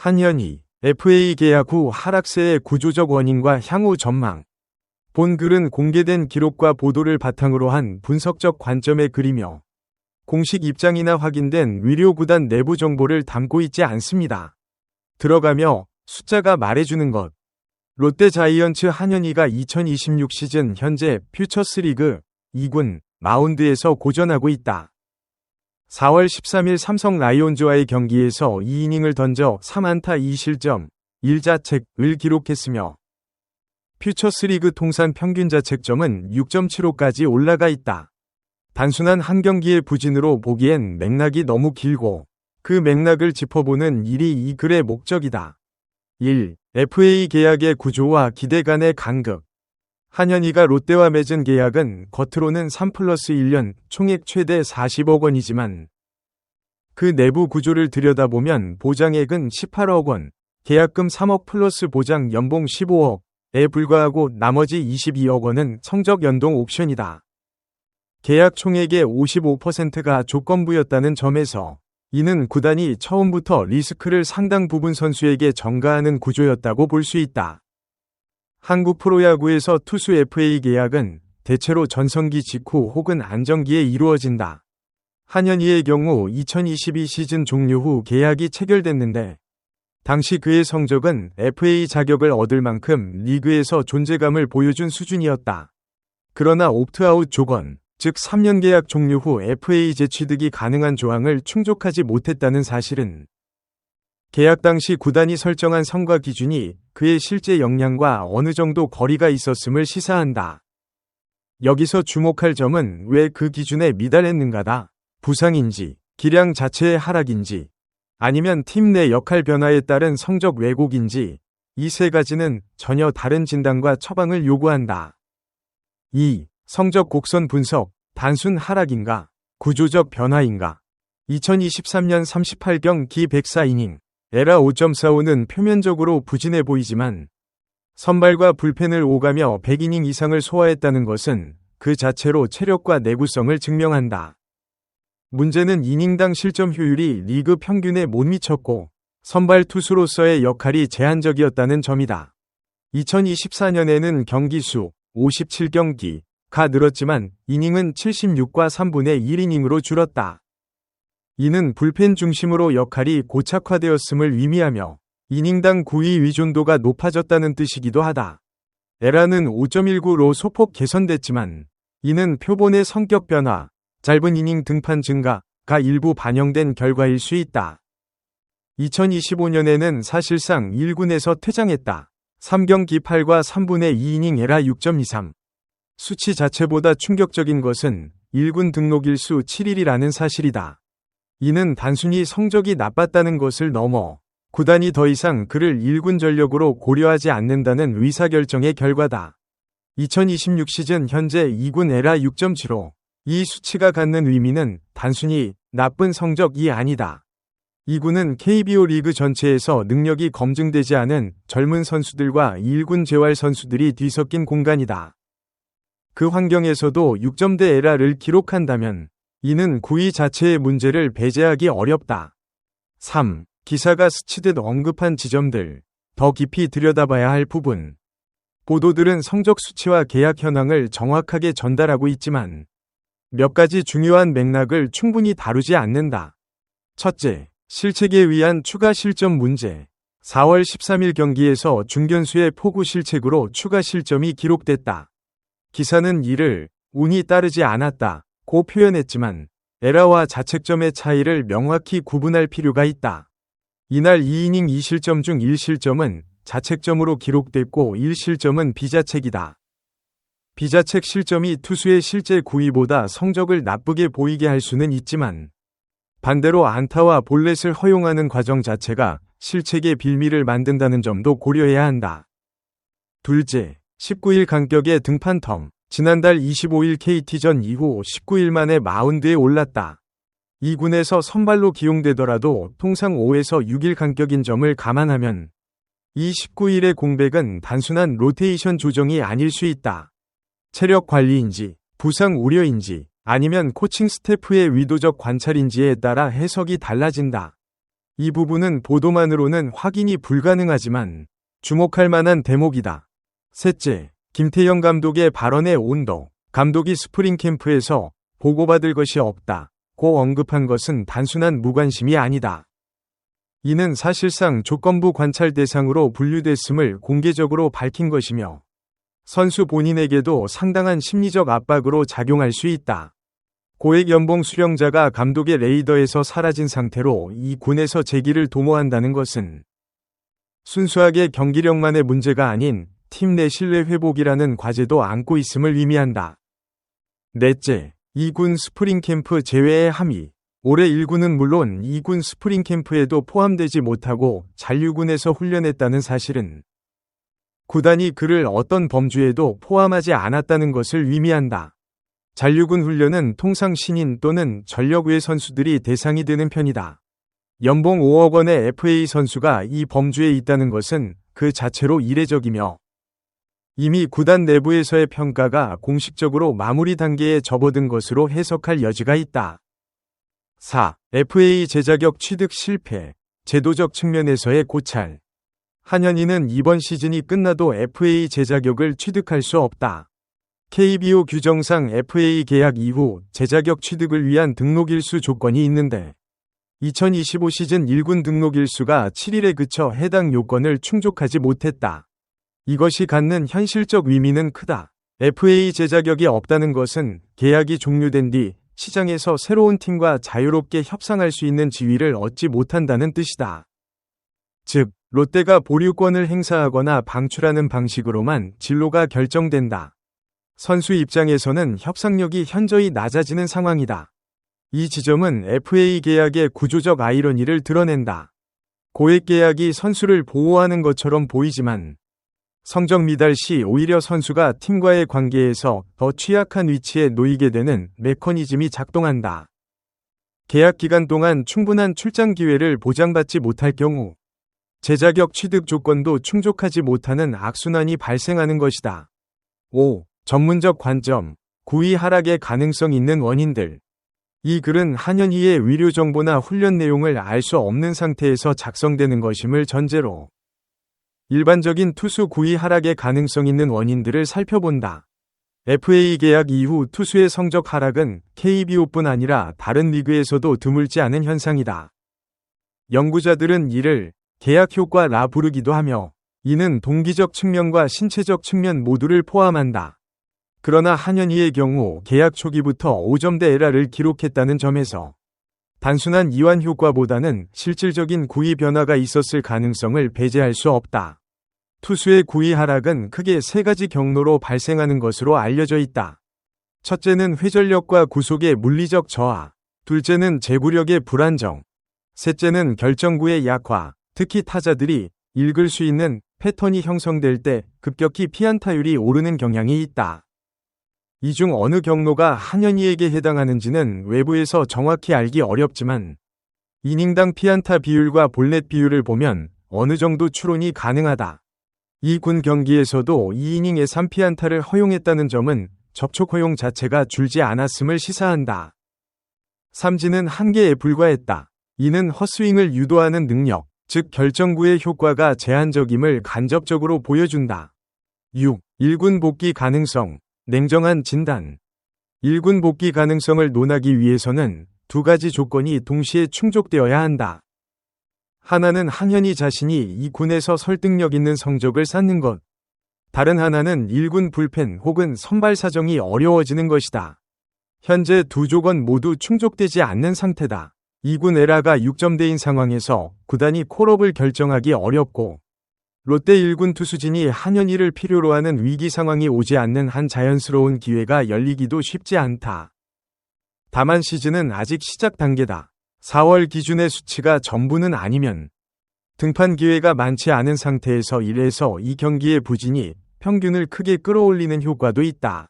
한현희, FA 계약 후 하락세의 구조적 원인과 향후 전망. 본 글은 공개된 기록과 보도를 바탕으로 한 분석적 관점의 글이며 공식 입장이나 확인된 위료 구단 내부 정보를 담고 있지 않습니다. 들어가며 숫자가 말해주는 것. 롯데 자이언츠 한현희가 2026 시즌 현재 퓨처스리그 2군 마운드에서 고전하고 있다. 4월 13일 삼성 라이온즈와의 경기에서 2이닝을 던져 3안타 2실점, 1자책을 기록했으며 퓨처스리그 통산 평균 자책점은 6.75까지 올라가 있다. 단순한 한 경기의 부진으로 보기엔 맥락이 너무 길고 그 맥락을 짚어보는 일이 이 글의 목적이다. 1. FA 계약의 구조와 기대 간의 간극. 한현희가 롯데와 맺은 계약은 겉으로는 3+1년 총액 최대 40억 원이지만 그 내부 구조를 들여다보면 보장액은 18억 원, 계약금 3억 플러스 보장 연봉 15억에 불과하고 나머지 22억 원은 성적 연동 옵션이다. 계약 총액의 55%가 조건부였다는 점에서 이는 구단이 처음부터 리스크를 상당 부분 선수에게 전가하는 구조였다고 볼 수 있다. 한국 프로야구에서 투수 FA 계약은 대체로 전성기 직후 혹은 안정기에 이루어진다. 한현희의 경우 2022 시즌 종료 후 계약이 체결됐는데 당시 그의 성적은 FA 자격을 얻을 만큼 리그에서 존재감을 보여준 수준이었다. 그러나 옵트아웃 조건, 즉 3년 계약 종료 후 FA 재취득이 가능한 조항을 충족하지 못했다는 사실은 계약 당시 구단이 설정한 성과 기준이 그의 실제 역량과 어느 정도 거리가 있었음을 시사한다. 여기서 주목할 점은 왜 그 기준에 미달했는가다. 부상인지, 기량 자체의 하락인지, 아니면 팀 내 역할 변화에 따른 성적 왜곡인지, 이 세 가지는 전혀 다른 진단과 처방을 요구한다. 2. 성적 곡선 분석, 단순 하락인가, 구조적 변화인가. 2023년 38경기 104이닝, 에라 5.45는 표면적으로 부진해 보이지만 선발과 불펜을 오가며 100이닝 이상을 소화했다는 것은 그 자체로 체력과 내구성을 증명한다. 문제는 이닝당 실점 효율이 리그 평균에 못 미쳤고 선발 투수로서의 역할이 제한적이었다는 점이다. 2024년에는 경기수 57경기가 늘었지만 이닝은 76과 3분의 1이닝으로 줄었다. 이는 불펜 중심으로 역할이 고착화되었음을 의미하며 이닝당 구위 의존도가 높아졌다는 뜻이기도 하다. 에라는 5.19로 소폭 개선됐지만 이는 표본의 성격 변화, 짧은 이닝 등판 증가가 일부 반영된 결과일 수 있다. 2025년에는 사실상 1군에서 퇴장했다. 3경기 8과 3분의 2이닝 에라 6.23. 수치 자체보다 충격적인 것은 1군 등록일수 7일이라는 사실이다. 이는 단순히 성적이 나빴다는 것을 넘어 구단이 더 이상 그를 1군 전력으로 고려하지 않는다는 의사결정의 결과다. 2026 시즌 현재 2군 에라 6.75. 이 수치가 갖는 의미는 단순히 나쁜 성적이 아니다. 2군은 KBO 리그 전체에서 능력이 검증되지 않은 젊은 선수들과 1군 재활 선수들이 뒤섞인 공간이다. 그 환경에서도 6점대 에라를 기록한다면 이는 구위 자체의 문제를 배제하기 어렵다. 3. 기사가 스치듯 언급한 지점들. 더 깊이 들여다봐야 할 부분. 보도들은 성적 수치와 계약 현황을 정확하게 전달하고 있지만 몇 가지 중요한 맥락을 충분히 다루지 않는다. 첫째, 실책에 의한 추가 실점 문제. 4월 13일 경기에서 중견수의 포구 실책으로 추가 실점이 기록됐다. 기사는 이를 운이 따르지 않았다 고 표현했지만 에라와 자책점의 차이를 명확히 구분할 필요가 있다. 이날 2이닝 2실점 중 1실점은 자책점으로 기록됐고 1실점은 비자책이다. 비자책 실점이 투수의 실제 구위보다 성적을 나쁘게 보이게 할 수는 있지만 반대로 안타와 볼넷을 허용하는 과정 자체가 실책의 빌미를 만든다는 점도 고려해야 한다. 둘째, 19일 간격의 등판 텀. 지난달 25일 KT전 이후 19일 만에 마운드에 올랐다. 2군에서 선발로 기용되더라도 통상 5에서 6일 간격인 점을 감안하면 이 19일의 공백은 단순한 로테이션 조정이 아닐 수 있다. 체력 관리인지, 부상 우려인지, 아니면 코칭 스태프의 의도적 관찰인지에 따라 해석이 달라진다. 이 부분은 보도만으로는 확인이 불가능하지만 주목할 만한 대목이다. 셋째, 김태형 감독의 발언의 온도. 감독이 스프링 캠프에서 보고받을 것이 없다고 언급한 것은 단순한 무관심이 아니다. 이는 사실상 조건부 관찰 대상으로 분류됐음을 공개적으로 밝힌 것이며 선수 본인에게도 상당한 심리적 압박으로 작용할 수 있다. 고액 연봉 수령자가 감독의 레이더에서 사라진 상태로 이 군에서 재기를 도모한다는 것은 순수하게 경기력만의 문제가 아닌 팀 내 신뢰 회복이라는 과제도 안고 있음을 의미한다. 넷째, 2군 스프링 캠프 제외의 함의. 올해 1군은 물론 2군 스프링 캠프에도 포함되지 못하고 잔류군에서 훈련했다는 사실은 구단이 그를 어떤 범주에도 포함하지 않았다는 것을 의미한다. 잔류군 훈련은 통상 신인 또는 전력외 선수들이 대상이 되는 편이다. 연봉 5억 원의 FA 선수가 이 범주에 있다는 것은 그 자체로 이례적이며 이미 구단 내부에서의 평가가 공식적으로 마무리 단계에 접어든 것으로 해석할 여지가 있다. 4. FA 재자격 취득 실패. 제도적 측면에서의 고찰. 한현희는 이번 시즌이 끝나도 FA 재자격을 취득할 수 없다. KBO 규정상 FA 계약 이후 재자격 취득을 위한 등록일수 조건이 있는데 2025 시즌 1군 등록일수가 7일에 그쳐 해당 요건을 충족하지 못했다. 이것이 갖는 현실적 의미는 크다. FA 재자격이 없다는 것은 계약이 종료된 뒤 시장에서 새로운 팀과 자유롭게 협상할 수 있는 지위를 얻지 못한다는 뜻이다. 즉, 롯데가 보류권을 행사하거나 방출하는 방식으로만 진로가 결정된다. 선수 입장에서는 협상력이 현저히 낮아지는 상황이다. 이 지점은 FA 계약의 구조적 아이러니를 드러낸다. 고액 계약이 선수를 보호하는 것처럼 보이지만 성적 미달 시 오히려 선수가 팀과의 관계에서 더 취약한 위치에 놓이게 되는 메커니즘이 작동한다. 계약 기간 동안 충분한 출장 기회를 보장받지 못할 경우 재자격 취득 조건도 충족하지 못하는 악순환이 발생하는 것이다. 5. 전문적 관점, 구위 하락의 가능성 있는 원인들. 이 글은 한현희의 의료 정보나 훈련 내용을 알 수 없는 상태에서 작성되는 것임을 전제로 일반적인 투수 구위 하락의 가능성 있는 원인들을 살펴본다. FA 계약 이후 투수의 성적 하락은 KBO뿐 아니라 다른 리그에서도 드물지 않은 현상이다. 연구자들은 이를 계약 효과라 부르기도 하며 이는 동기적 측면과 신체적 측면 모두를 포함한다. 그러나 한현희의 경우 계약 초기부터 5점대 에라를 기록했다는 점에서 단순한 이완 효과보다는 실질적인 구위 변화가 있었을 가능성을 배제할 수 없다. 투수의 구위 하락은 크게 세 가지 경로로 발생하는 것으로 알려져 있다. 첫째는 회전력과 구속의 물리적 저하, 둘째는 제구력의 불안정, 셋째는 결정구의 약화, 특히 타자들이 읽을 수 있는 패턴이 형성될 때 급격히 피안타율이 오르는 경향이 있다. 이 중 어느 경로가 한현희에게 해당하는지는 외부에서 정확히 알기 어렵지만 이닝당 피안타 비율과 볼넷 비율을 보면 어느 정도 추론이 가능하다. 이 군 경기에서도 2이닝에 3피안타를 허용했다는 점은 접촉 허용 자체가 줄지 않았음을 시사한다. 삼진은 한개에 불과했다. 이는 헛스윙을 유도하는 능력, 즉 결정구의 효과가 제한적임을 간접적으로 보여준다. 6. 1군 복귀 가능성, 냉정한 진단. 1군 복귀 가능성을 논하기 위해서는 두 가지 조건이 동시에 충족되어야 한다. 하나는 한현희 자신이 이 군에서 설득력 있는 성적을 쌓는 것. 다른 하나는 1군 불펜 혹은 선발 사정이 어려워지는 것이다. 현재 두 조건 모두 충족되지 않는 상태다. 2군 에라가 6점대인 상황에서 구단이 콜업을 결정하기 어렵고 롯데 1군 투수진이 한현희를 필요로 하는 위기 상황이 오지 않는 한 자연스러운 기회가 열리기도 쉽지 않다. 다만 시즌은 아직 시작 단계다. 4월 기준의 수치가 전부는 아니면 등판 기회가 많지 않은 상태에서 1에서 2경기의 부진이 평균을 크게 끌어올리는 효과도 있다.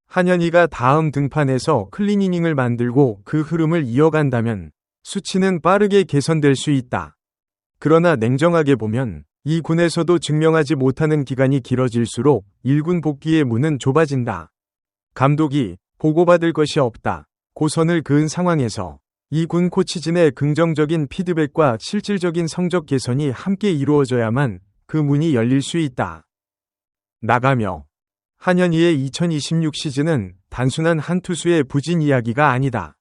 한현희가 다음 등판에서 클린 이닝을 만들고 그 흐름을 이어간다면 수치는 빠르게 개선될 수 있다. 그러나 냉정하게 보면 이 군에서도 증명하지 못하는 기간이 길어질수록 1군 복귀의 문은 좁아진다. 감독이 보고받을 것이 없다. 고선을 그은 상황에서 이 군 코치진의 긍정적인 피드백과 실질적인 성적 개선이 함께 이루어져야만 그 문이 열릴 수 있다. 나가며 한현희의 2026 시즌은 단순한 한 투수의 부진 이야기가 아니다.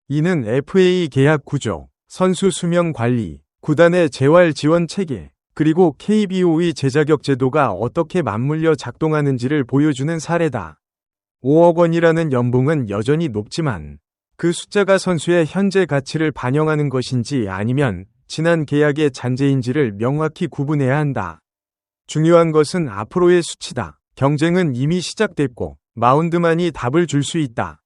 이는 FA 계약 구조, 선수 수명 관리, 구단의 재활 지원 체계, 그리고 KBO의 재자격 제도가 어떻게 맞물려 작동하는지를 보여주는 사례다. 5억 원이라는 연봉은 여전히 높지만 그 숫자가 선수의 현재 가치를 반영하는 것인지 아니면 지난 계약의 잔재인지를 명확히 구분해야 한다. 중요한 것은 앞으로의 수치다. 경쟁은 이미 시작됐고 마운드만이 답을 줄 수 있다.